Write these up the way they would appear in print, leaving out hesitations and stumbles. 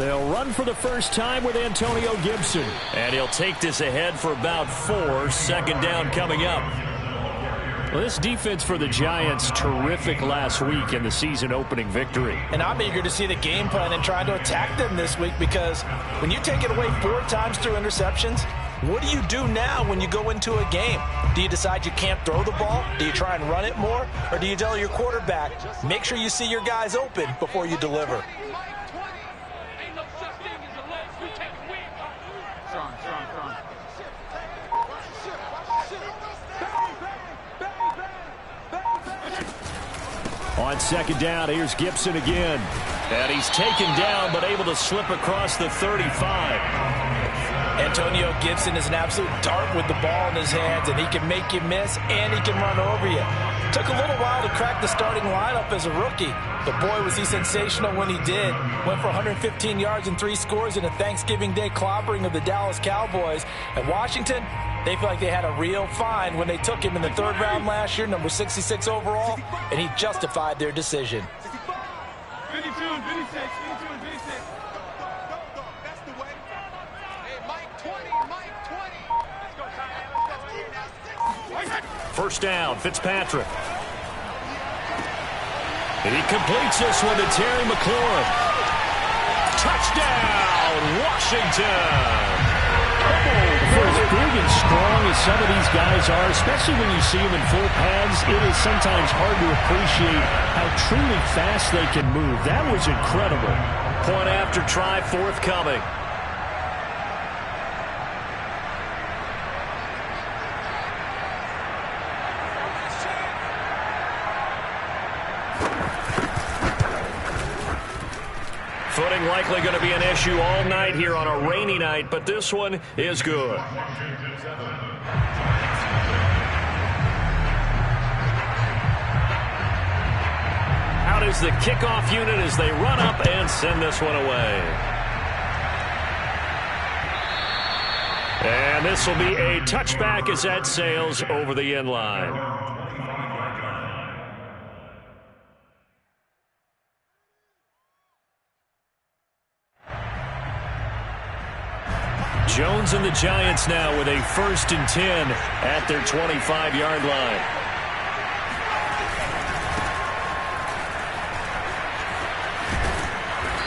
They'll run for the first time with Antonio Gibson. And he'll take this ahead for about 4. Second down coming up. Well, this defense for the Giants, terrific last week in the season-opening victory. And I'm eager to see the game plan and trying to attack them this week, because when you take it away 4 times through interceptions, what do you do now when you go into a game? Do you decide you can't throw the ball? Do you try and run it more? Or do you tell your quarterback, make sure you see your guys open before you deliver? On second down, here's Gibson again. And he's taken down, but able to slip across the 35. Antonio Gibson is an absolute dart with the ball in his hands, and he can make you miss, and he can run over you. Took a little while to crack the starting lineup as a rookie, but boy, was he sensational when he did. Went for 115 yards and 3 scores in a Thanksgiving Day clobbering of the Dallas Cowboys. And Washington, they feel like they had a real find when they took him in the 3rd round last year, number 66 overall, and he justified their decision. 52 and 56, 52 and 56. That's the way. Hey, Mike 20, Mike 20. Let's go, Kyle. Let's go. First down, Fitzpatrick. And he completes this one to Terry McLaurin. Touchdown, Washington. For as big and strong as some of these guys are, especially when you see them in full pads, it is sometimes hard to appreciate how truly fast they can move. That was incredible. Point after try forthcoming. Footing likely going to be an issue all night here on a rainy night, but this one is good. Out is the kickoff unit as they run up and send this one away. And this will be a touchback as that sails over the end line. Jones and the Giants now with a 1st and 10 at their 25-yard line.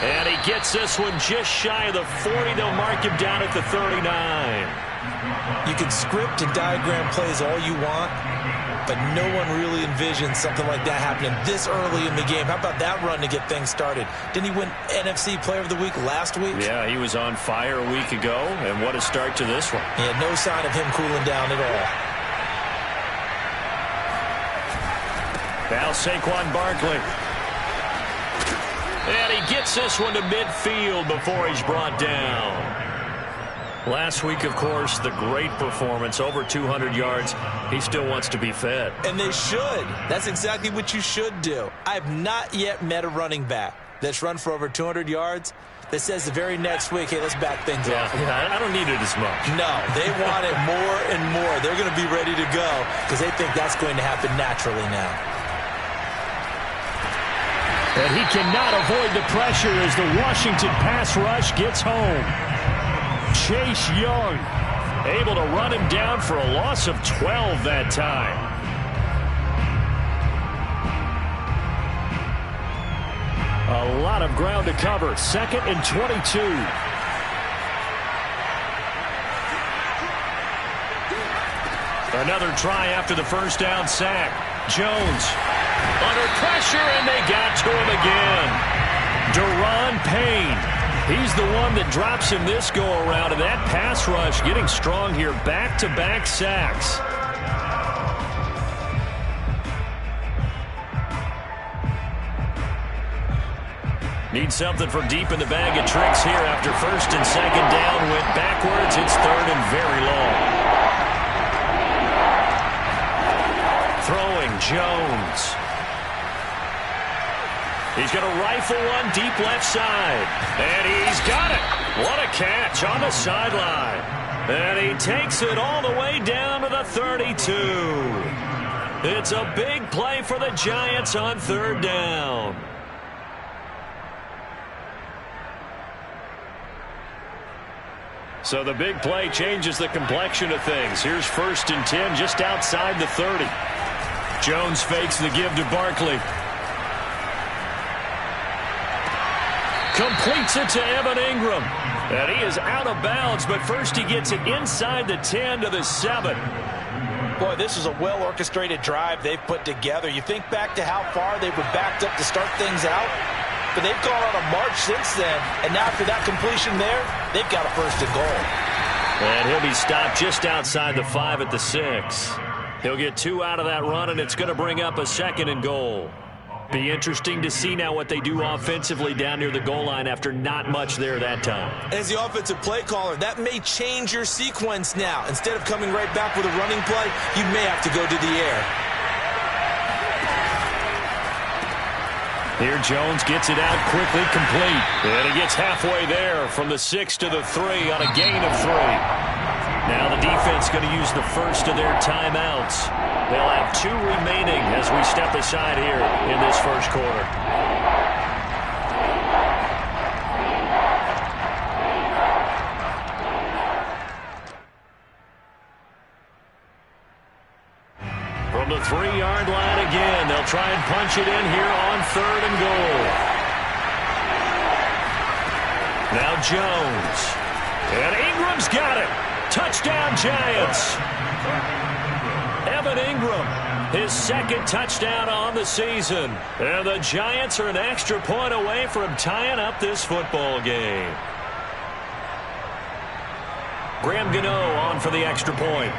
And he gets this one just shy of the 40. They'll mark him down at the 39. You can script and diagram plays all you want, but no one really envisions something like that happening this early in the game. How about that run to get things started? Didn't he win NFC Player of the Week last week? Yeah, he was on fire a week ago, and what a start to this one. Yeah, no sign of him cooling down at all. Now Saquon Barkley. And he gets this one to midfield before he's brought down. Last week, of course, the great performance, over 200 yards. He still wants to be fed. And they should. That's exactly what you should do. I have not yet met a running back that's run for over 200 yards that says the very next week, hey, let's back things off. Yeah, I don't need it as much. No, they want it more and more. They're going to be ready to go because they think that's going to happen naturally now. And he cannot avoid the pressure as the Washington pass rush gets home. Chase Young able to run him down for a loss of 12 that time. A lot of ground to cover. 2nd and 22. Another try after the first down sack. Jones under pressure, and they got to him again. Daron Payne. He's the one that drops him this go-around, and that pass rush getting strong here. Back-to-back sacks. Need something from deep in the bag of tricks here after 1st and 2nd down. Went backwards. It's 3rd and very long. Throwing Jones. He's going to rifle one deep left side. And he's got it. What a catch on the sideline. And he takes it all the way down to the 32. It's a big play for the Giants on 3rd down. So the big play changes the complexion of things. Here's 1st and 10 just outside the 30. Jones fakes the give to Barkley. Completes it to Evan Ingram. And he is out of bounds, but first he gets it inside the 10 to the 7. Boy, this is a well-orchestrated drive they've put together. You think back to how far they were backed up to start things out, but they've gone on a march since then. And now after that completion there, they've got a 1st and goal. And he'll be stopped just outside the 5 at the 6. He'll get 2 out of that run, and it's going to bring up a 2nd and goal. Be interesting to see now what they do offensively down near the goal line after not much there that time. As the offensive play caller, that may change your sequence now. Instead of coming right back with a running play, you may have to go to the air. Here Jones gets it out quickly, complete. And he gets halfway there from the 6 to the 3 on a gain of 3. Now the defense going to use the first of their timeouts. They'll have 2 remaining as we step aside here in this first quarter. From the 3-yard line again, they'll try and punch it in here on 3rd and goal. Now Jones. And Ingram's got it. Touchdown, Giants. Evan Ingram, his 2nd touchdown on the season. And the Giants are an extra point away from tying up this football game. Graham Gano on for the extra point.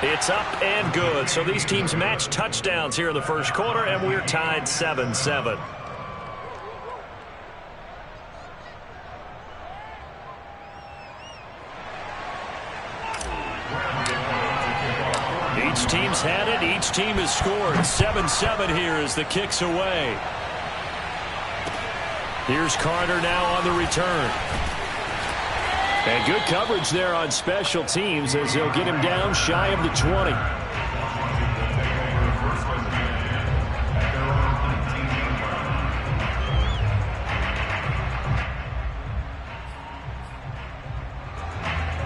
It's up and good. So these teams match touchdowns here in the first quarter, and we're tied 7-7. Each team's had it. Each team has scored. 7-7 here as the kick's away. Here's Carter now on the return. And good coverage there on special teams as they'll get him down shy of the 20.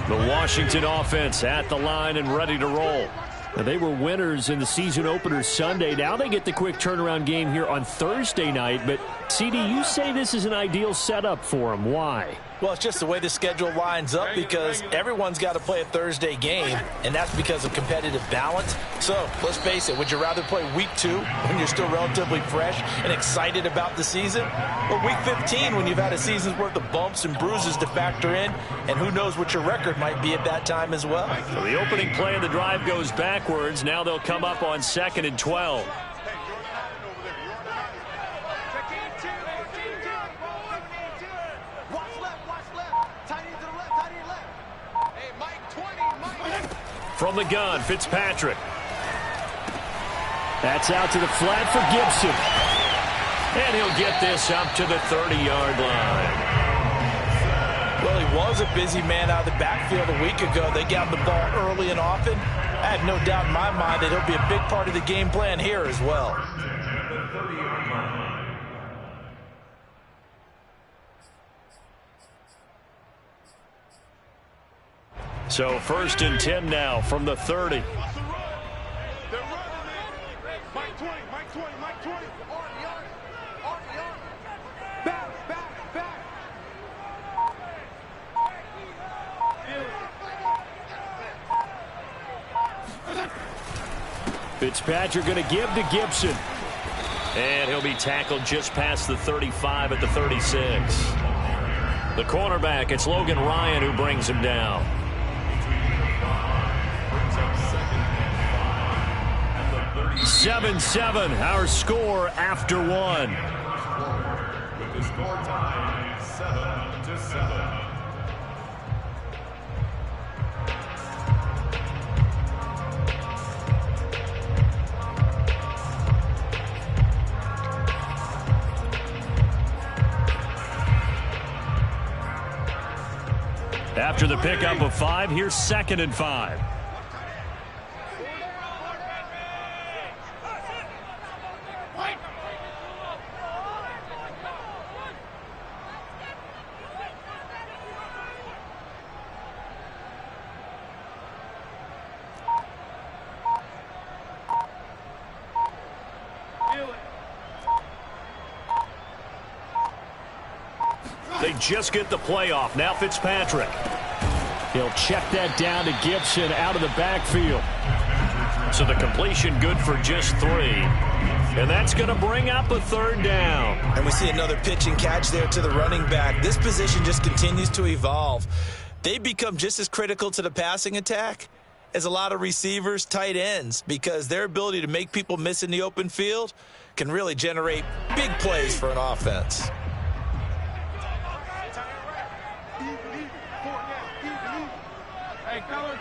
The Washington offense at the line and ready to roll. Now, they were winners in the season opener Sunday. Now they get the quick turnaround game here on Thursday night. But, CD, you say this is an ideal setup for them. Why? Well, it's just the way the schedule lines up because everyone's got to play a Thursday game, and that's because of competitive balance. So, let's face it, would you rather play week 2 when you're still relatively fresh and excited about the season? Or week 15 when you've had a season's worth of bumps and bruises to factor in, and who knows what your record might be at that time as well. So the opening play of the drive goes backwards. Now they'll come up on 2nd and 12. From the gun, Fitzpatrick. That's out to the flat for Gibson. And he'll get this up to the 30-yard line. Well, he was a busy man out of the backfield a week ago. They got the ball early and often. I have no doubt in my mind that he'll be a big part of the game plan here as well. So 1st and 10 now from the 30. Fitzpatrick going to give to Gibson. And he'll be tackled just past the 35 at the 36. The cornerback, it's Logan Ryan who brings him down. 7-7, our score after 1. With the score tied 7-7. After the pickup of 5, here's 2nd and 5. They just get the playoff. Now Fitzpatrick. He'll check that down to Gibson out of the backfield. So the completion good for just 3. And that's going to bring up a 3rd down. And we see another pitch and catch there to the running back. This position just continues to evolve. They become just as critical to the passing attack as a lot of receivers, tight ends, because their ability to make people miss in the open field can really generate big plays for an offense. Hey, color.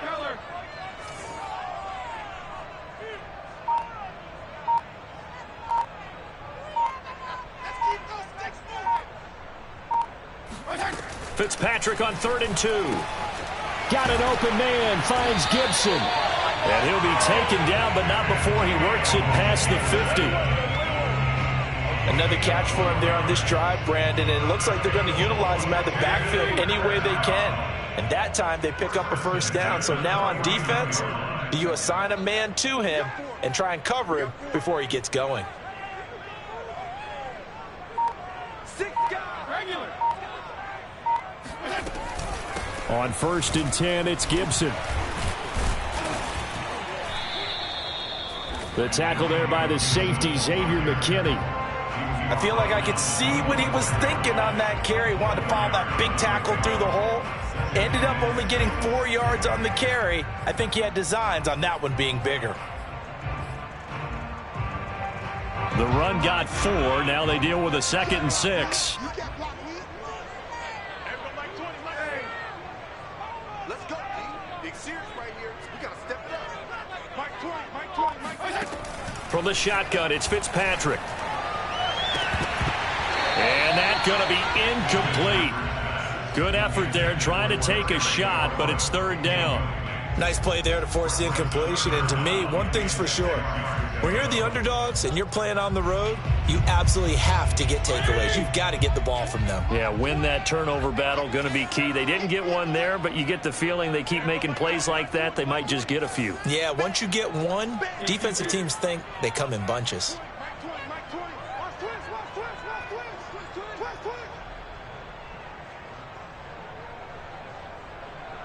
Fitzpatrick on 3rd and 2. Got an open man, finds Gibson. And he'll be taken down, but not before he works it past the 50. Another catch for him there on this drive, Brandon, and it looks like they're going to utilize him out of the backfield any way they can. And that time they pick up a 1st down. So now on defense, do you assign a man to him and try and cover him before he gets going? 6 guys, regular. On 1st and 10, it's Gibson. The tackle there by the safety, Xavier McKinney. I feel like I could see what he was thinking on that carry. Wanted to follow that big tackle through the hole. Ended up only getting 4 yards on the carry. I think he had designs on that one being bigger. The run got 4. Now they deal with a 2nd and 6. Let's go, team. Big series right here. We got to step it up. Mike 20. From the shotgun, it's Fitzpatrick. And that's going to be incomplete. Good effort there, trying to take a shot, but it's 3rd down. Nice play there to force the incompletion. And to me, one thing's for sure. When you're the underdogs and you're playing on the road, you absolutely have to get takeaways. You've got to get the ball from them. Yeah, win that turnover battle, going to be key. They didn't get one there, but you get the feeling they keep making plays like that, they might just get a few. Yeah, once you get one, defensive teams think they come in bunches.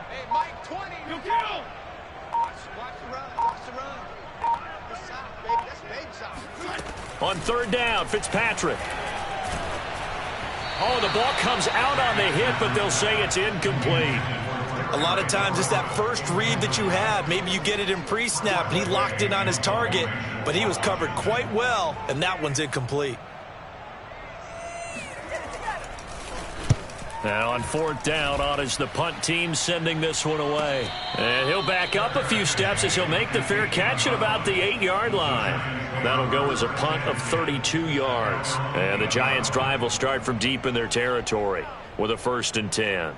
Hey, Mike 20. You kill. Watch the run. That's side, baby. That's baby side. On 3rd down, Fitzpatrick. Oh, the ball comes out on the hit, but they'll say it's incomplete. A lot of times it's that first read that you have. Maybe you get it in pre-snap, and he locked in on his target, but he was covered quite well, and that one's incomplete. Now on 4th down, on is the punt team sending this one away. And he'll back up a few steps as he'll make the fair catch at about the 8-yard line. That'll go as a punt of 32 yards. And the Giants' drive will start from deep in their territory with a 1st and 10.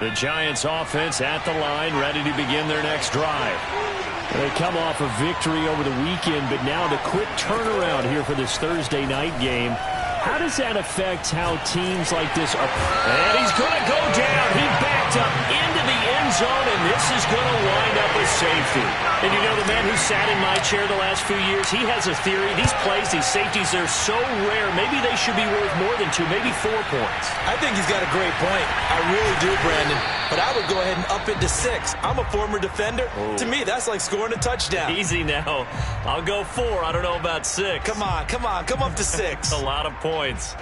The Giants' offense at the line, ready to begin their next drive. They come off a victory over the weekend, but now the quick turnaround here for this Thursday night game. How does that affect how teams like this are? And he's going to go down. He backed up into the end zone, and this is going to wind up a safety. And you know, the man who sat in my chair the last few years, he has a theory. These plays, these safeties, they're so rare. Maybe they should be worth more than 2, maybe 4 points. I think he's got a great point. I really do, Brandon. But I would go ahead and up it to 6. I'm a former defender. Oh. To me, that's like scoring a touchdown. Easy now. I'll go 4. I don't know about 6. Come on. Come up to 6. A lot of points.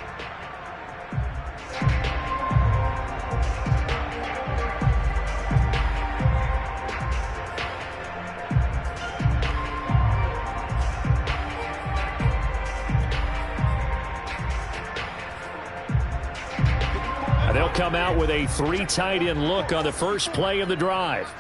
They'll come out with a 3 tight end look on the first play of the drive.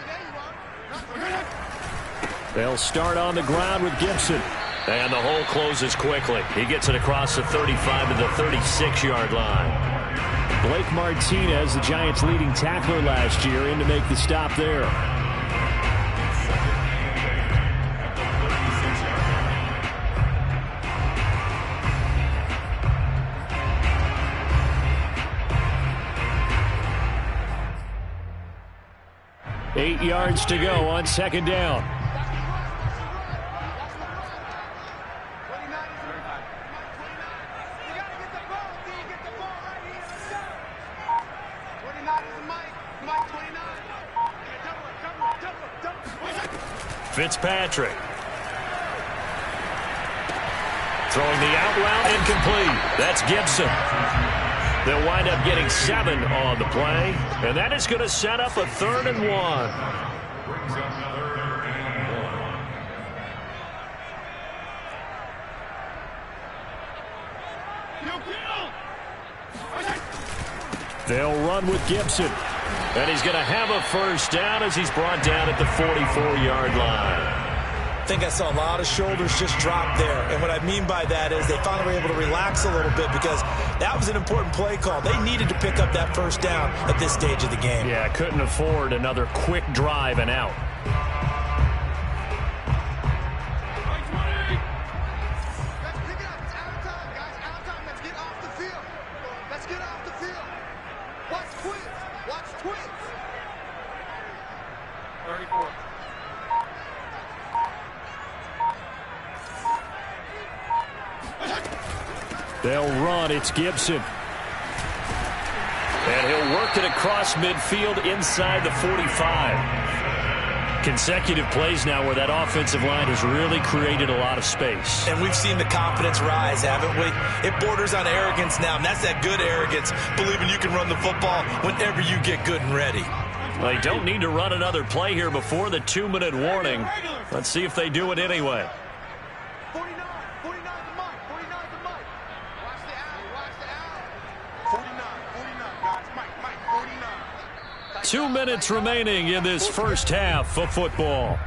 They'll start on the ground with Gibson. And the hole closes quickly. He gets it across the 35 to the 36-yard line. Blake Martinez, the Giants' leading tackler last year, in to make the stop there. Eight yards to go on 2nd down. Fitzpatrick. Throwing the out route incomplete. That's Gibson. They'll wind up getting 7 on the play, and that is going to set up a 3rd and 1. Brings up another and 1. They'll run with Gibson. And he's going to have a first down as he's brought down at the 44-yard line. I think I saw a lot of shoulders just drop there. And what I mean by that is they finally were able to relax a little bit because that was an important play call. They needed to pick up that first down at this stage of the game. Yeah, couldn't afford another quick drive and out. Let's pick it up. It's out of time, guys. Out of time. Let's get off the field. Let's get off the field. Watch Twins. Watch Twins. 34. They'll run. It's Gibson. And he'll work it across midfield inside the 45. Consecutive plays now where that offensive line has really created a lot of space. And we've seen the confidence rise, haven't we? It borders on arrogance now, and that's that good arrogance, believing you can run the football whenever you get good and ready. They don't need to run another play here before the 2-minute warning. Let's see if they do it anyway. 49. 49 the mic. 49 the mic. Watch the owl. Watch the owl. 49. 49, guys. Mike. 49. 2 minutes remaining in this first half of football.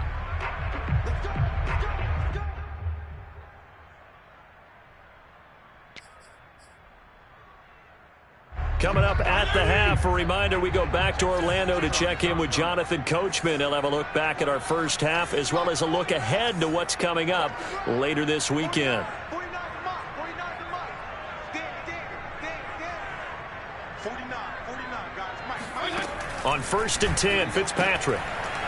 Coming up at the half, a reminder, we go back to Orlando to check in with Jonathan Coachman. He'll have a look back at our first half as well as a look ahead to what's coming up later this weekend. 49 the mic. 49 the mic. Dig. 49, guys. Mike. On 1st and 10, Fitzpatrick.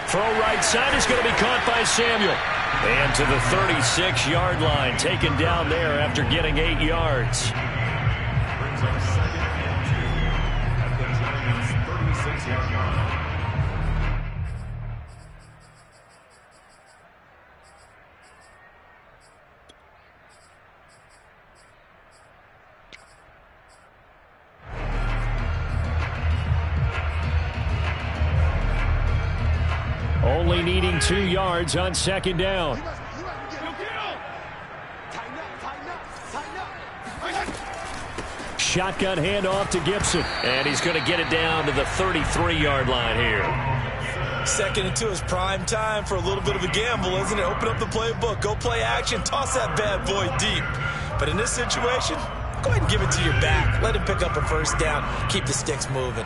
Throw right side is going to be caught by Samuel. And to the 36-yard line, taken down there after getting 8 yards. Brings up 2nd and 2 at the Giants' 36-yard line. Only needing 2 yards on 2nd down. Shotgun handoff to Gibson. And he's going to get it down to the 33-yard line here. 2nd and 2 is prime time for a little bit of a gamble, isn't it? Open up the playbook, go play action, toss that bad boy deep. But in this situation, go ahead and give it to your back. Let him pick up a first down. Keep the sticks moving.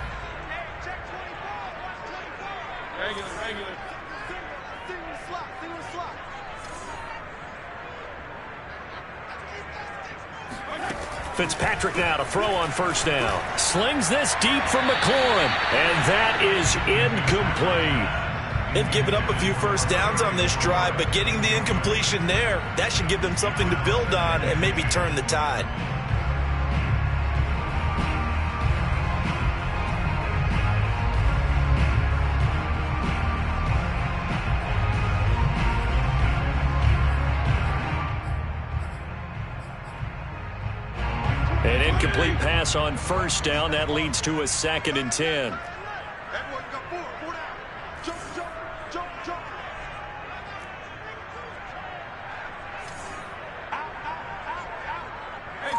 Regular. Single slot. Fitzpatrick now to throw on 1st down. Slings this deep from McLaurin. And that is incomplete. They've given up a few first downs on this drive, but getting the incompletion there, that should give them something to build on and maybe turn the tide. An incomplete pass on 1st down. That leads to a 2nd and 10. Everyone got 4 down. Jump. Out. Hey,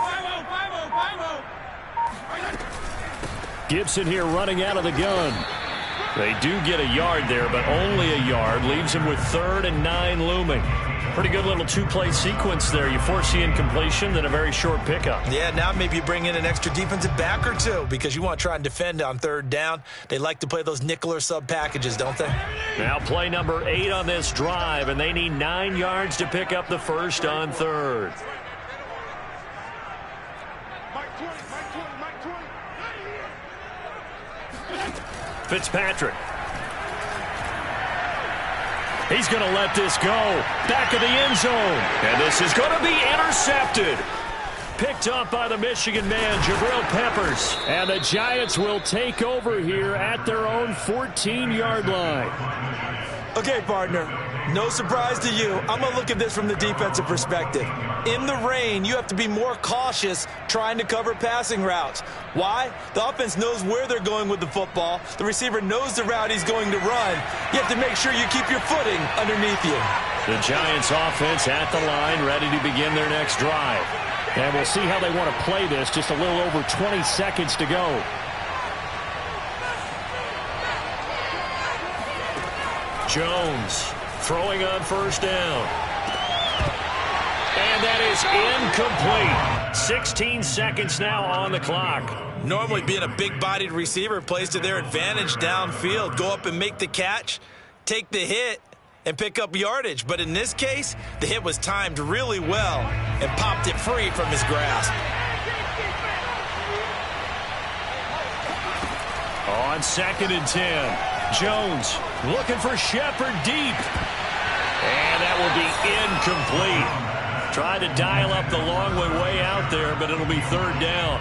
5-0. Gibson here running out of the gun. They do get a yard there, but only a yard. Leaves him with 3rd and 9 looming. Pretty good little 2-play sequence there. You force the incompletion, then a very short pickup. Yeah, now maybe you bring in an extra defensive back or two because you want to try and defend on 3rd down. They like to play those nickel or sub packages, don't they? Now play number 8 on this drive, and they need 9 yards to pick up the first on 3rd. Mike 20. Fitzpatrick. He's going to let this go. Back of the end zone. And this is going to be intercepted. Picked up by the Michigan man, Jabril Peppers. And the Giants will take over here at their own 14-yard line. Okay, partner, No surprise to you. I'm going to look at this from the defensive perspective. In the rain, you have to be more cautious trying to cover passing routes. Why? The offense knows where they're going with the football. The receiver knows the route he's going to run. You have to make sure you keep your footing underneath you. The Giants offense at the line, ready to begin their next drive. And we'll see how they want to play this. Just a little over 20 seconds to go. Jones throwing on first down. And that is incomplete. 16 seconds now on the clock. Normally being a big-bodied receiver plays to their advantage downfield. Go up and make the catch, take the hit, and pick up yardage. But in this case, the hit was timed really well and popped it free from his grasp. On 2nd and 10. Jones looking for Shepard deep. And that will be incomplete. Tried to dial up the long way out there, but it'll be 3rd down.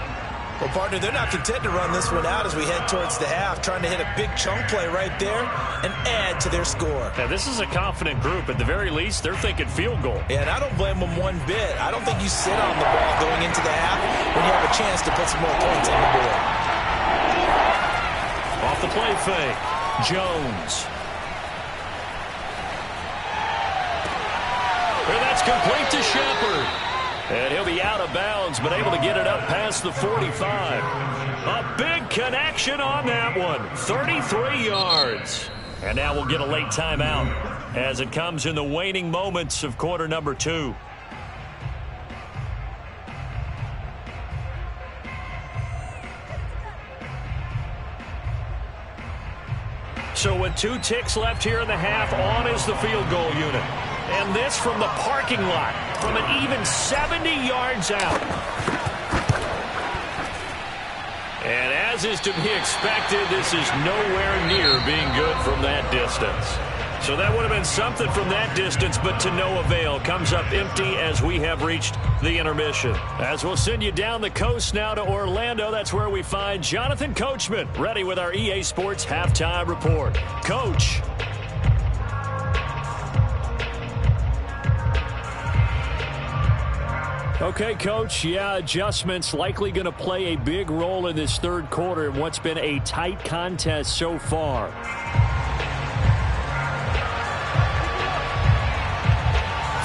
Well, partner, they're not content to run this one out as we head towards the half, trying to hit a big chunk play right there and add to their score. Now, this is a confident group. At the very least, they're thinking field goal. Yeah, and I don't blame them one bit. I don't think you sit on the ball going into the half when you have a chance to put some more points on the board. Off the play fake, Jones. And that's complete to Shepard. And he'll be out of bounds, but able to get it up past the 45. A big connection on that one. 33 yards. And now we'll get a late timeout as it comes in the waning moments of quarter number 2. So with 2 ticks left here in the half, on is the field goal unit. And this from the parking lot, from an even 70 yards out. And as is to be expected, this is nowhere near being good from that distance. So that would have been something from that distance, but to no avail. Comes up empty as we have reached the intermission. As we'll send you down the coast now to Orlando, that's where we find Jonathan Coachman, ready with our EA Sports Halftime Report. Coach. Okay, Coach, yeah, adjustments likely going to play a big role in this 3rd quarter in what's been a tight contest so far.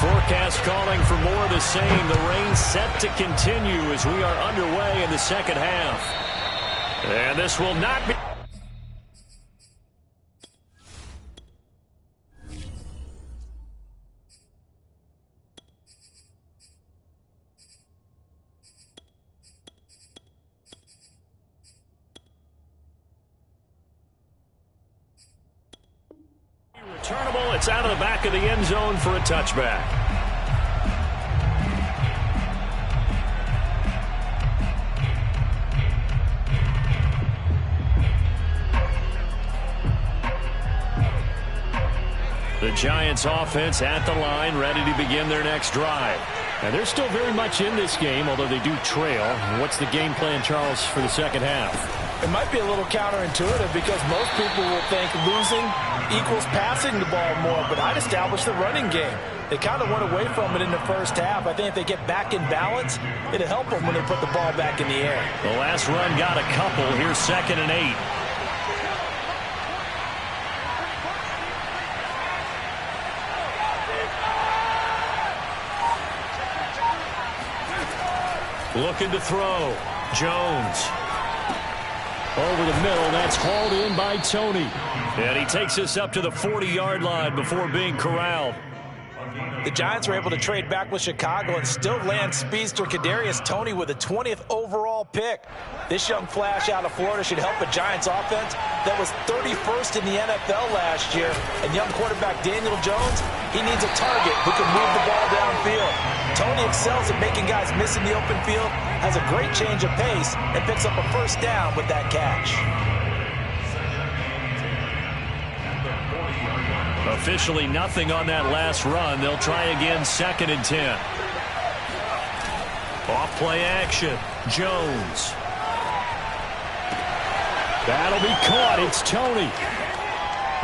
Forecast calling for more of the same. The rain set to continue as we are underway in the 2nd half. And this will not be... returnable. It's out of the back of the end zone for a touchback. The Giants offense at the line, ready to begin their next drive. And they're still very much in this game, although they do trail. What's the game plan, Charles, for the 2nd half? It might be a little counterintuitive because most people will think losing equals passing the ball more, but I'd establish the running game. They kind of went away from it in the 1st half. I think if they get back in balance, it'll help them when they put the ball back in the air. The last run got a couple. Here's 2nd and 8. Looking to throw. Jones. Over the middle. That's hauled in by Tony. And he takes us up to the 40-yard line before being corralled. The Giants were able to trade back with Chicago and still land speedster Kadarius Toney with a 20th overall pick. This young flash out of Florida should help a Giants offense that was 31st in the NFL last year. And young quarterback Daniel Jones, he needs a target who can move the ball downfield. Toney excels at making guys miss in the open field, has a great change of pace, and picks up a 1st down with that catch. Officially nothing on that last run. They'll try again 2nd and 10. Off play action. Jones. That'll be caught. It's Tony.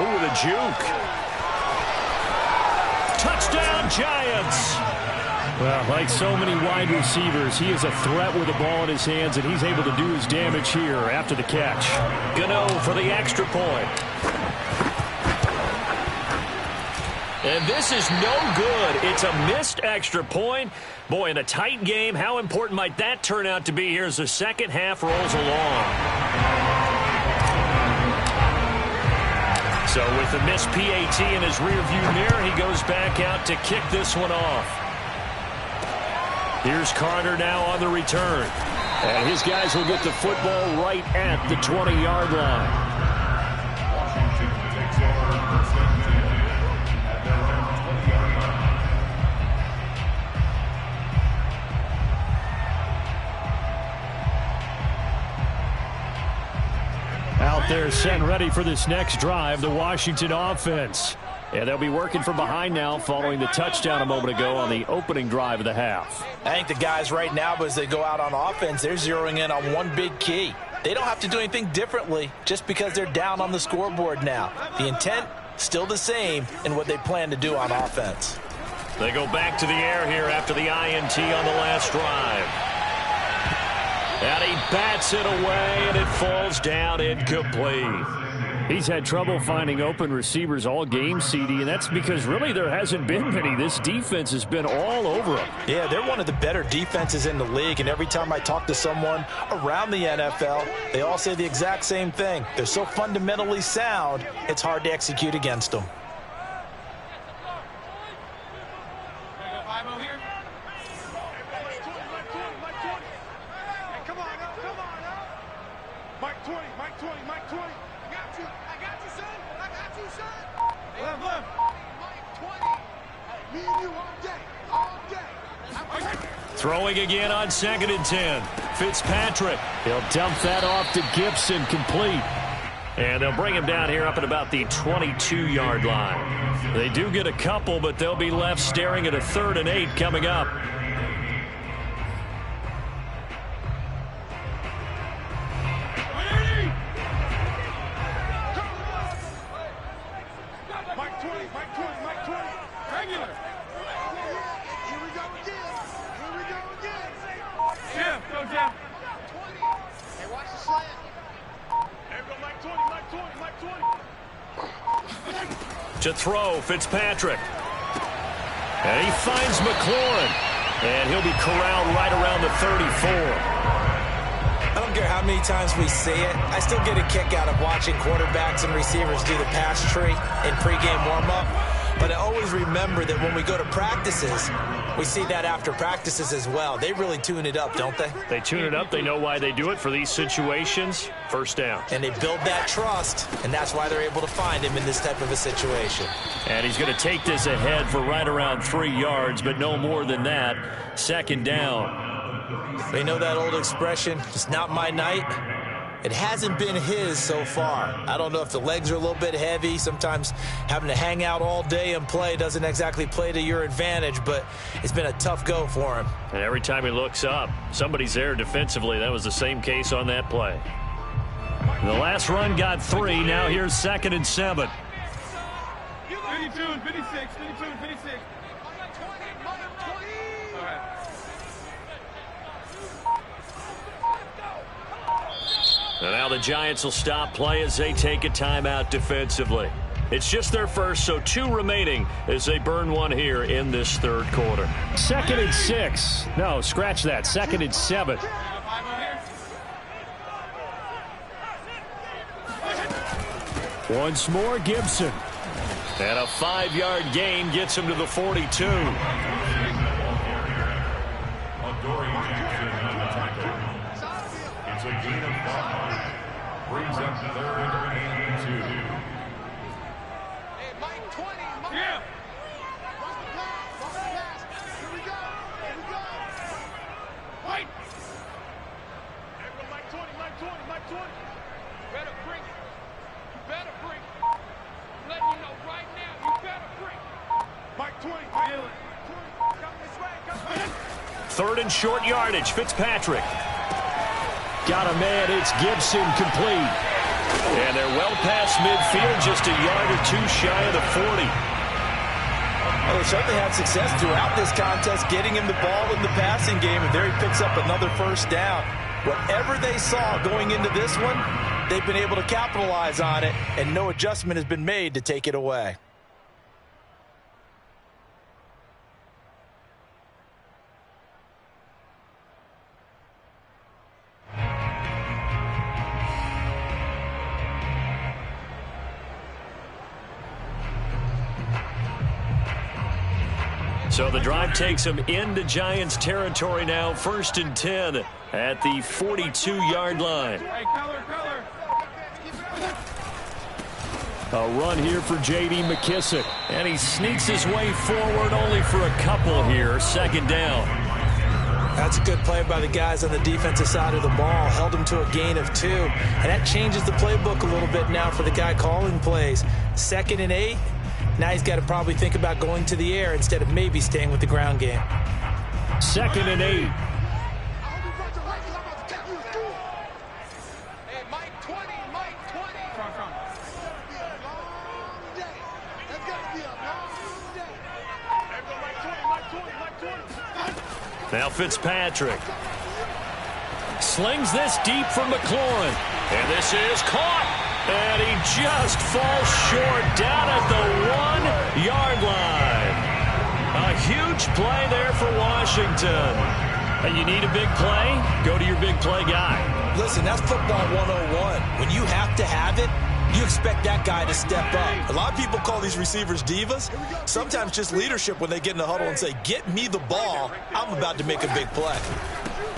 Ooh, the juke. Touchdown, Giants! Well, like so many wide receivers, he is a threat with the ball in his hands, and he's able to do his damage here after the catch. Gano for the extra point. And this is no good. It's a missed extra point. Boy, in a tight game, how important might that turn out to be here as the second half rolls along? So with the missed PAT in his rearview mirror, he goes back out to kick this one off. Here's Carter now on the return. And his guys will get the football right at the 20-yard line. Washington takes over first and 10 at their own 20-yard line. Out there set and ready for this next drive, the Washington offense. And they'll be working from behind now following the touchdown a moment ago on the opening drive of the half. I think the guys right now, as they go out on offense, they're zeroing in on one big key. They don't have to do anything differently just because they're down on the scoreboard now. The intent, still the same in what they plan to do on offense. They go back to the air here after the INT on the last drive. And he bats it away, and it falls down incomplete. He's had trouble finding open receivers all game, CD, and that's because really there hasn't been many. This defense has been all over them. Yeah, they're one of the better defenses in the league, and every time I talk to someone around the NFL, they all say the exact same thing. They're so fundamentally sound, it's hard to execute against them. Throwing again on 2nd and 10. Fitzpatrick. He'll dump that off to Gibson, complete. And they'll bring him down here up at about the 22-yard line. They do get a couple, but they'll be left staring at a 3rd and 8 coming up. To throw, Fitzpatrick. And he finds McLaurin. And he'll be corralled right around the 34. I don't care how many times we see it. I still get a kick out of watching quarterbacks and receivers do the pass tree in pregame warm-up. But I always remember that when we go to practices, we see that after practices as well. They really tune it up, don't they? They tune it up. They know why they do it for these situations. First down. And they build that trust, and that's why they're able to find him in this type of a situation. And he's going to take this ahead for right around 3 yards, but no more than that. 2nd down. They know that old expression, it's not my night. It hasn't been his so far. I don't know if the legs are a little bit heavy. Sometimes having to hang out all day and play doesn't exactly play to your advantage, but it's been a tough go for him. And every time he looks up, somebody's there defensively. That was the same case on that play. The last run got 3. Now here's 2nd and 7. 52 and 56, 52 and 56. All right. And now the Giants will stop play as they take a timeout defensively. It's just their first, so 2 remaining as they burn one here in this 3rd quarter. 2nd and 6. No, scratch that. 2nd and 7. Once more, Gibson. And a 5-yard gain gets him to the 42. Adoree Jackson on the tackle. It's a gain of 5. Brings up 3rd and 2. Hey, Mike 20. Mike. Yeah. Watch the pass. Watch the pass. Here we go. Here we go. Mike. Everyone, Mike 20. Mike 20. Mike 20. Better bring it. You better bring it. I'm letting you know right now. You better bring it. Mike 20. Feel it. Come this way. Come this way. 3rd and short yardage. Fitzpatrick. Got a man. It's Gibson, complete. And they're well past midfield, just a yard or 2 shy of the 40. Well, they certainly had success throughout this contest, getting him the ball in the passing game, and there he picks up another first down. Whatever they saw going into this one, they've been able to capitalize on it, and no adjustment has been made to take it away. So the drive takes them into Giants territory now, 1st and 10 at the 42-yard line. Hey, color. A run here for J.D. McKissic, and he sneaks his way forward only for a couple here, 2nd down. That's a good play by the guys on the defensive side of the ball. Held him to a gain of 2, and that changes the playbook a little bit now for the guy calling plays. 2nd and 8. Now he's got to probably think about going to the air instead of maybe staying with the ground game. 2nd and 8. Hey, Mike 20. That's got to be a long day. Now Fitzpatrick slings this deep for McLaurin, and this is caught. And he just falls short down at the 1-yard line. A huge play there for Washington. And you need a big play? Go to your big play guy. Listen, that's football 101. When you have to have it, you expect that guy to step up. A lot of people call these receivers divas. Sometimes just leadership when they get in the huddle and say, get me the ball. I'm about to make a big play.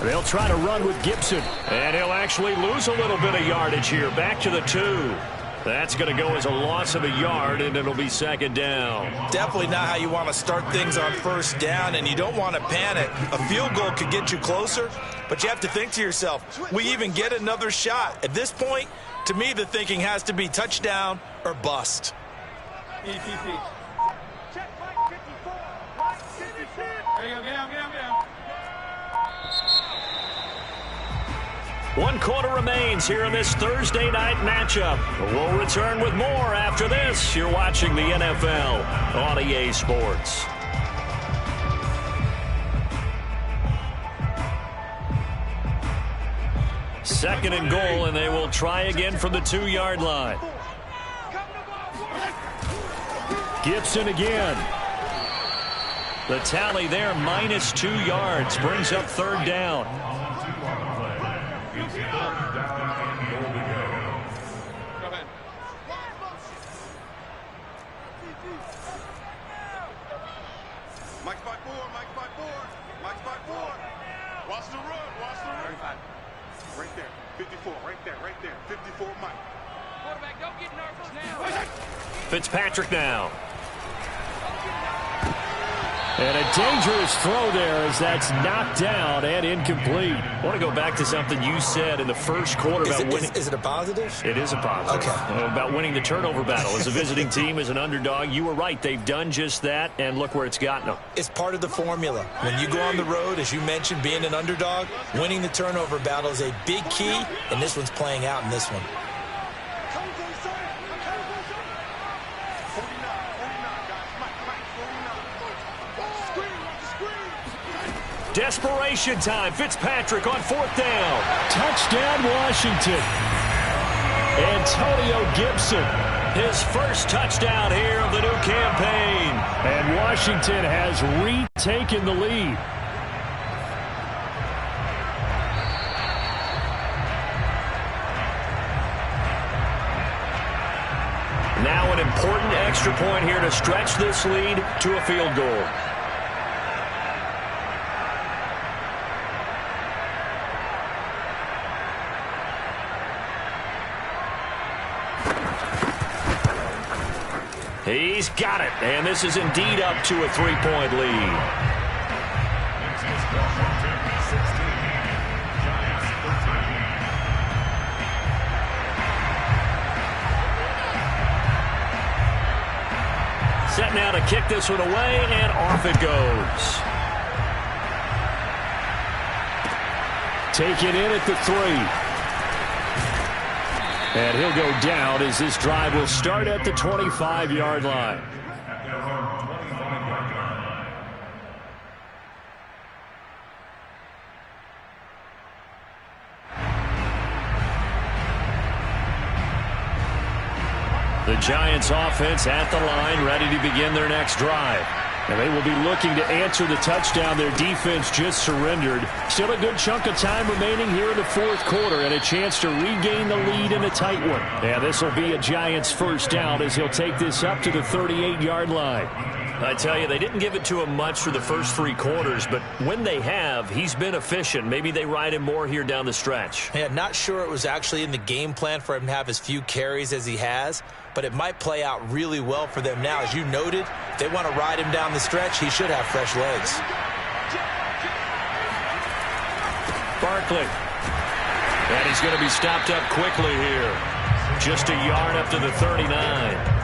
They'll try to run with Gibson, and he'll actually lose a little bit of yardage here. Back to the 2. That's going to go as a loss of a yard, and it'll be 2nd down. Definitely not how you want to start things on 1st down, and you don't want to panic. A field goal could get you closer, but you have to think to yourself, we even get another shot. At this point, to me, the thinking has to be touchdown or bust. Check Mike 54. Mike 54. There you go. Get down. 1 quarter remains here in this Thursday night matchup. We'll return with more after this. You're watching the NFL on EA Sports. Second and goal, and they will try again from the 2-yard line. Gibson again. The tally there, -2 yards, brings up 3rd down. Mike 5-4. Watch the run. 35. Right there. 54. Right there. 54, Mike. Quarterback, don't get nervous now. Fitzpatrick now. And a dangerous throw there as that's knocked down and incomplete. I want to go back to something you said in the first quarter about winning. Is it a positive? It is a positive. Okay. About winning the turnover battle. As a visiting team, as an underdog, you were right. They've done just that, and look where it's gotten them. It's part of the formula. When you go on the road, as you mentioned, being an underdog, winning the turnover battle is a big key, and this one's playing out in this one. Desperation time. Fitzpatrick on 4th down. Touchdown, Washington. Antonio Gibson. His first touchdown here of the new campaign. And Washington has retaken the lead. Now an important extra point here to stretch this lead to a field goal. He's got it, and this is indeed up to a 3-point lead. Set now to kick this one away, and off it goes. Taken in at the 3. And he'll go down as this drive will start at the 25-yard line. The Giants offense at the line, ready to begin their next drive. And they will be looking to answer the touchdown their defense just surrendered. Still a good chunk of time remaining here in the fourth quarter and a chance to regain the lead in a tight one. Yeah, this will be a Giants first down as he'll take this up to the 38-yard line. I tell you, they didn't give it to him much for the first 3 quarters, but when they have, he's been efficient. Maybe they ride him more here down the stretch. Yeah, not sure it was actually in the game plan for him to have as few carries as he has, but it might play out really well for them now. As you noted, if they want to ride him down the stretch, he should have fresh legs. Barkley. And he's going to be stopped up quickly here. Just a yard up to the 39.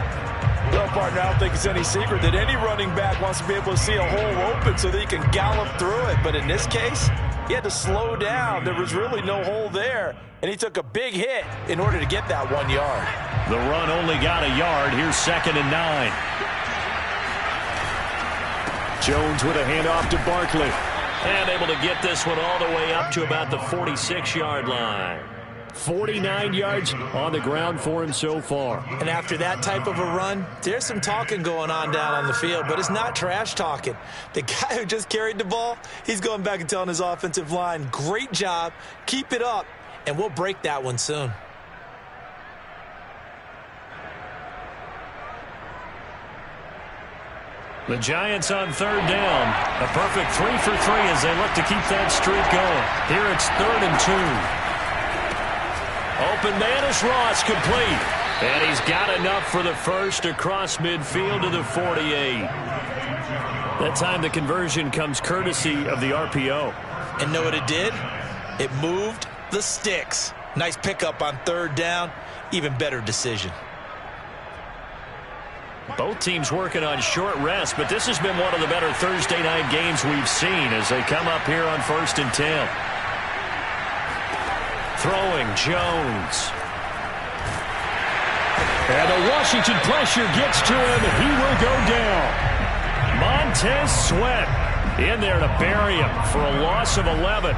Well, partner, I don't think it's any secret that any running back wants to be able to see a hole open so that he can gallop through it. But in this case, he had to slow down. There was really no hole there, and he took a big hit in order to get that 1 yard. The run only got a yard. Here's 2nd and 9. Jones with a handoff to Barkley. And able to get this one all the way up to about the 46-yard line. 49 yards on the ground for him so far. And after that type of a run, there's some talking going on down on the field, but it's not trash talking. The guy who just carried the ball, he's going back and telling his offensive line, great job, keep it up, and we'll break that one soon. The Giants on 3rd down. A perfect 3 for 3 as they look to keep that streak going. Here it's 3rd and 2. Open man is Ross, complete. And he's got enough for the first across midfield to the 48. That time the conversion comes courtesy of the RPO. And know what it did? It moved the sticks. Nice pickup on 3rd down. Even better decision. Both teams working on short rest, but this has been one of the better Thursday night games we've seen as they come up here on 1st and 10. Throwing Jones. And the Washington pressure gets to him. He will go down. Montez Sweat in there to bury him for a loss of 11.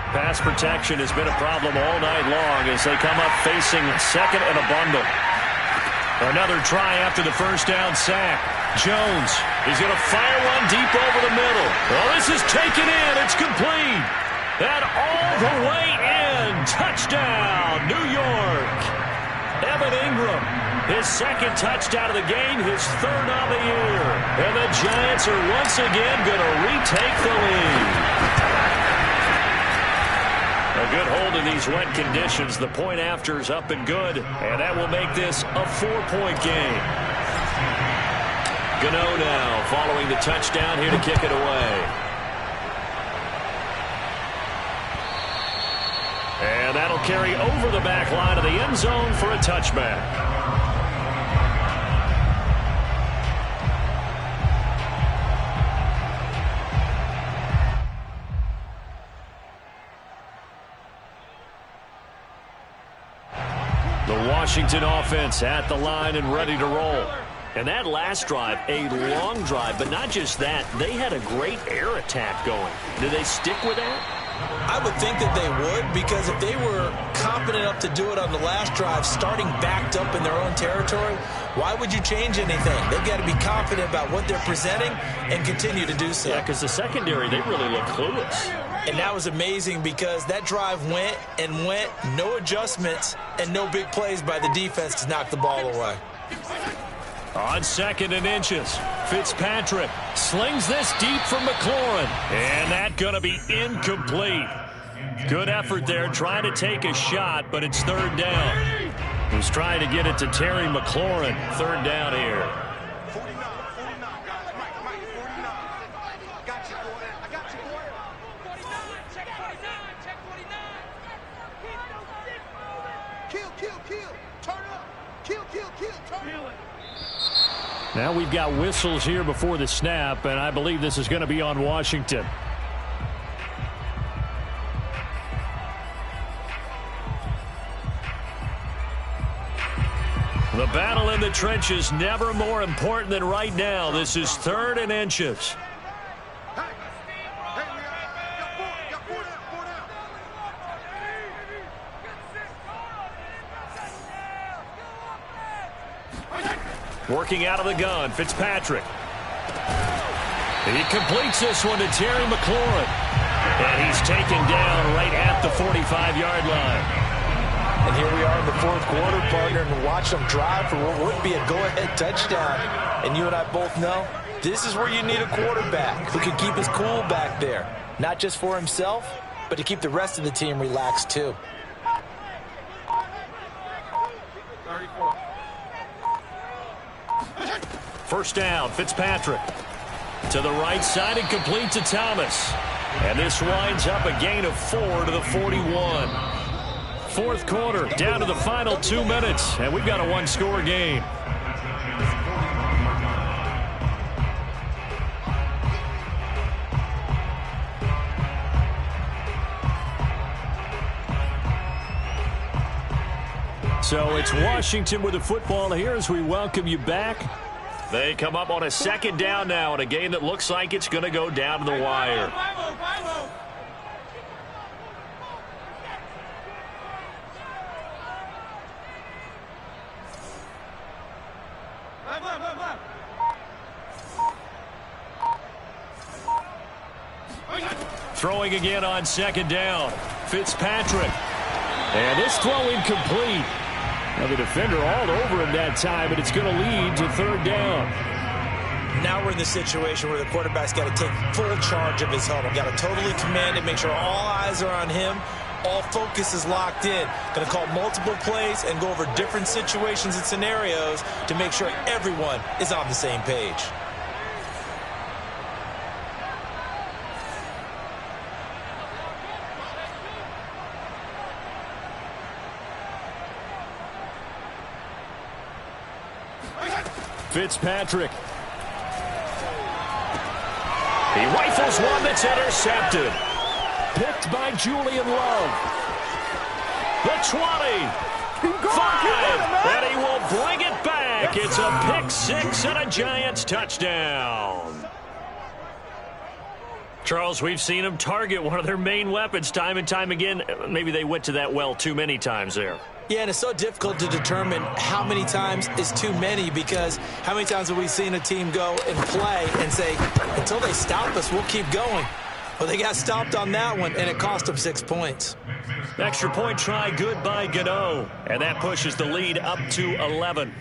Pass protection has been a problem all night long as they come up facing 2nd and a bundle. Another try after the first down sack. Jones is going to fire one deep over the middle. Well, this is taken in. It's complete. And all the way in. Touchdown, New York. Evan Ingram, his 2nd touchdown of the game, his 3rd of the year. And the Giants are once again going to retake the lead. A good hold in these wet conditions. The point after is up and good, and that will make this a 4-point game. Gano now following the touchdown here to kick it away. And that'll carry over the back line of the end zone for a touchback. Washington offense at the line and ready to roll. And that last drive, a long drive, but not just that. They had a great air attack going. Do they stick with that? I would think that they would, because if they were confident enough to do it on the last drive, starting backed up in their own territory, why would you change anything? They've got to be confident about what they're presenting and continue to do so. Yeah, because the secondary, they really look clueless. And that was amazing because that drive went and went, no adjustments, and no big plays by the defense to knock the ball away. On 2nd and inches, Fitzpatrick slings this deep from McLaurin. And that's going to be incomplete. Good effort there, trying to take a shot, but it's 3rd down. He's trying to get it to Terry McLaurin. 3rd down here. 49. Mike, 49. Got you, boy. I got you, boy. 49. Check 49. Check 49. Kill. Turn up. Kill. Turn up. Now we've got whistles here before the snap, and I believe this is going to be on Washington. The battle in the trenches never more important than right now. This is 3rd and inches. Working out of the gun, Fitzpatrick. He completes this one to Terry McLaurin. And he's taken down right at the 45-yard line. And here we are in the 4th quarter, partner, and watch them drive for what would be a go-ahead touchdown. And you and I both know this is where you need a quarterback who can keep his cool back there. Not just for himself, but to keep the rest of the team relaxed too. 34. First down, Fitzpatrick. To the right side and complete to Thomas. And this winds up a gain of 4 to the 41. 4th quarter, down to the final 2 minutes, and we've got a 1-score game. So it's Washington with the football here as we welcome you back. They come up on a 2nd down now in a game that looks like it's going to go down to the wire. Throwing again on 2nd down. Fitzpatrick. And this throw incomplete. Now the defender all over him that time, but it's going to lead to 3rd down. Now we're in the situation where the quarterback's got to take full charge of his huddle. Got to totally command it, make sure all eyes are on him. All focus is locked in. Going to call multiple plays and go over different situations and scenarios to make sure everyone is on the same page. Fitzpatrick. He rifles one that's intercepted. Picked by Julian Love. The 20. 5. And he will bring it back. It's a pick 6 and a Giants touchdown. Charles, we've seen them target one of their main weapons time and time again. Maybe they went to that well too many times there. Yeah, and it's so difficult to determine how many times is too many, because how many times have we seen a team go and play and say, until they stop us, we'll keep going. Well, they got stopped on that one, and it cost them 6 points. Extra point try good by Gano, and that pushes the lead up to 11.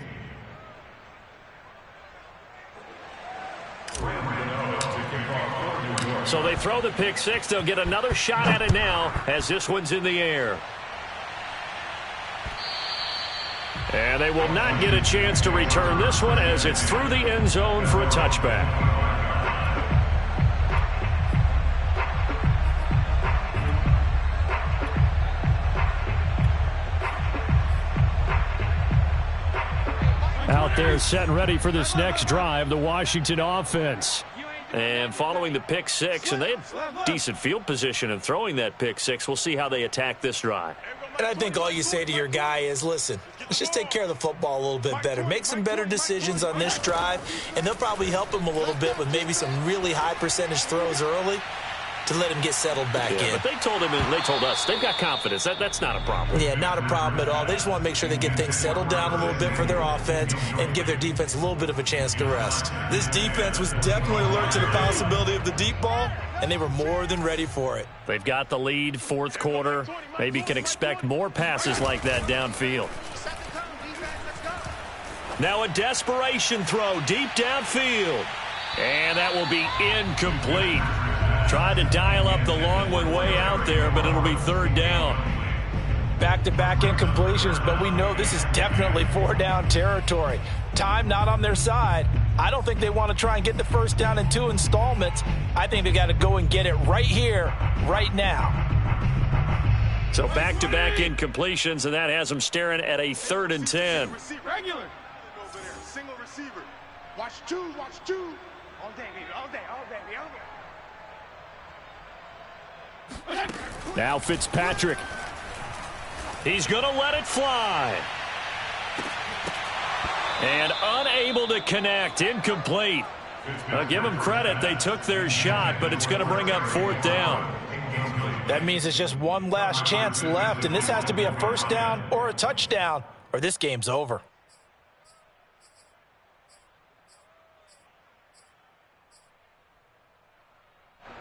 So they throw the pick 6. They'll get another shot at it now as this one's in the air. And they will not get a chance to return this one as it's through the end zone for a touchback. Out there set and ready for this next drive, the Washington offense. And following the pick 6, and they have decent field position in throwing that pick 6. We'll see how they attack this drive. And I think all you say to your guy is, listen, let's just take care of the football a little bit better. Make some better decisions on this drive, and they'll probably help him a little bit with maybe some really high percentage throws early to let him get settled back in. But they told him and they told us they've got confidence. That's not a problem. Yeah, not a problem at all. They just want to make sure they get things settled down a little bit for their offense and give their defense a little bit of a chance to rest. This defense was definitely alert to the possibility of the deep ball, and they were more than ready for it. They've got the lead, 4th quarter. Maybe can expect more passes like that downfield. Now a desperation throw deep downfield. And that will be incomplete. Tried to dial up the long one way out there, but it'll be 3rd down. Back-to-back incompletions, but we know this is definitely 4-down territory. Time not on their side. I don't think they want to try and get the first down in 2 installments. I think they got to go and get it right here, right now. So back-to-back incompletions, and that has them staring at a 3rd and 10. Regular. Over there, single receiver. Watch two, watch two. All day, baby, all day, all day, all day. Now Fitzpatrick. He's going to let it fly. And unable to connect. Incomplete. Give them credit. They took their shot, but it's going to bring up 4th down. That means it's just one last chance left, and this has to be a first down or a touchdown, or this game's over.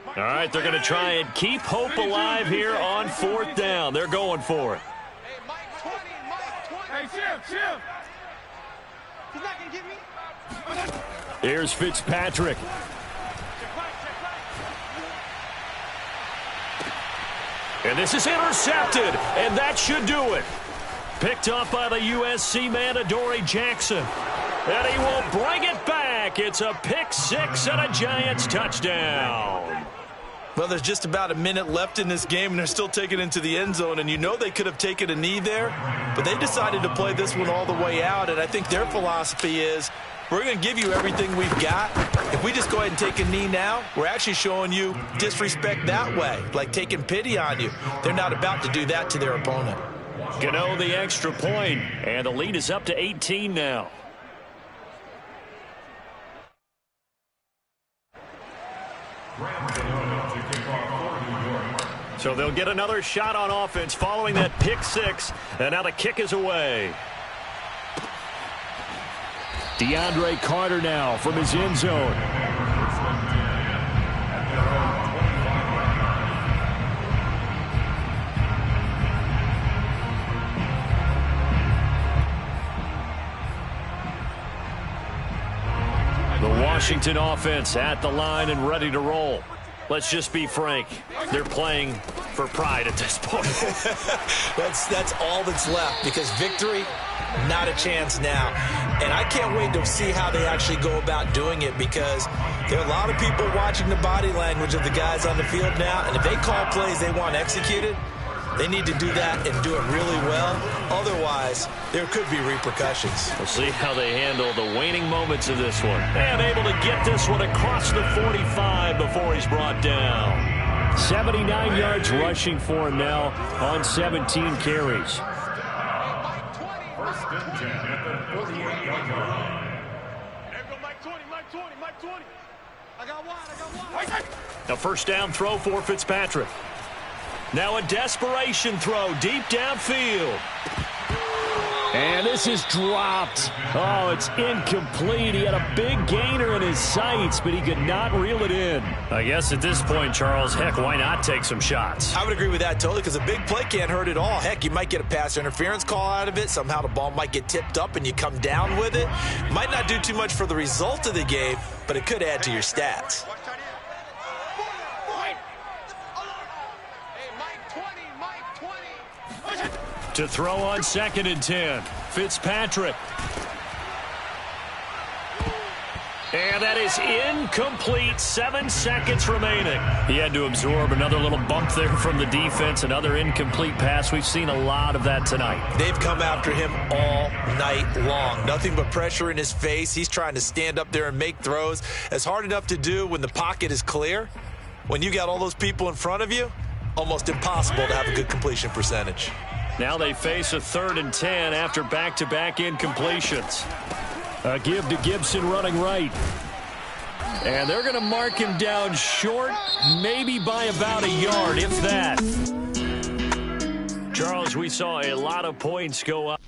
All right, they're going to try and keep hope alive here on 4th down. They're going for it. Hey, Mike 20, Mike 20. Hey, Chip. He's not going to get me. Here's Fitzpatrick. And this is intercepted, and that should do it. Picked up by the USC man, Adoree Jackson. And he will bring it back. It's a pick 6 and a Giants touchdown. Well, there's just about a minute left in this game, and they're still taking it into the end zone. And you know they could have taken a knee there, but they decided to play this one all the way out. And I think their philosophy is, we're going to give you everything we've got. If we just go ahead and take a knee now, we're actually showing you disrespect that way, like taking pity on you. They're not about to do that to their opponent. Gano the extra point, and the lead is up to 18 now. So they'll get another shot on offense following that pick 6, and now the kick is away. DeAndre Carter now from his end zone. The Washington offense at the line and ready to roll. Let's just be frank. They're playing for pride at this point. That's all that's left, because victory, not a chance now. And I can't wait to see how they actually go about doing it, because there are a lot of people watching the body language of the guys on the field now, and if they call plays they want executed, they need to do that and do it really well. Otherwise, there could be repercussions. We'll see how they handle the waning moments of this one. And able to get this one across the 45 before he's brought down. 79 yards rushing for him now on 17 carries. First and 10 at the 48-yard line. There go Mike 20, Mike 20, Mike 20. I got one. A first down throw for Fitzpatrick. Now a desperation throw deep downfield. And this is dropped. Oh, it's incomplete. He had a big gainer in his sights, but he could not reel it in. I guess at this point, Charles, heck, why not take some shots? I would agree with that totally, because a big play can't hurt at all. Heck, you might get a pass interference call out of it. Somehow the ball might get tipped up and you come down with it. Might not do too much for the result of the game, but it could add to your stats. To throw on 2nd and 10, Fitzpatrick. And that is incomplete. 7 seconds remaining. He had to absorb another little bump there from the defense. Another incomplete pass. We've seen a lot of that tonight. They've come after him all night long. Nothing but pressure in his face. He's trying to stand up there and make throws. It's hard enough to do when the pocket is clear. When you got all those people in front of you, almost impossible to have a good completion percentage. Now they face a 3rd and 10 after back-to-back incompletions. A give to Gibson running right. And they're going to mark him down short, maybe by about a yard, if that. Charles, we saw a lot of points go up.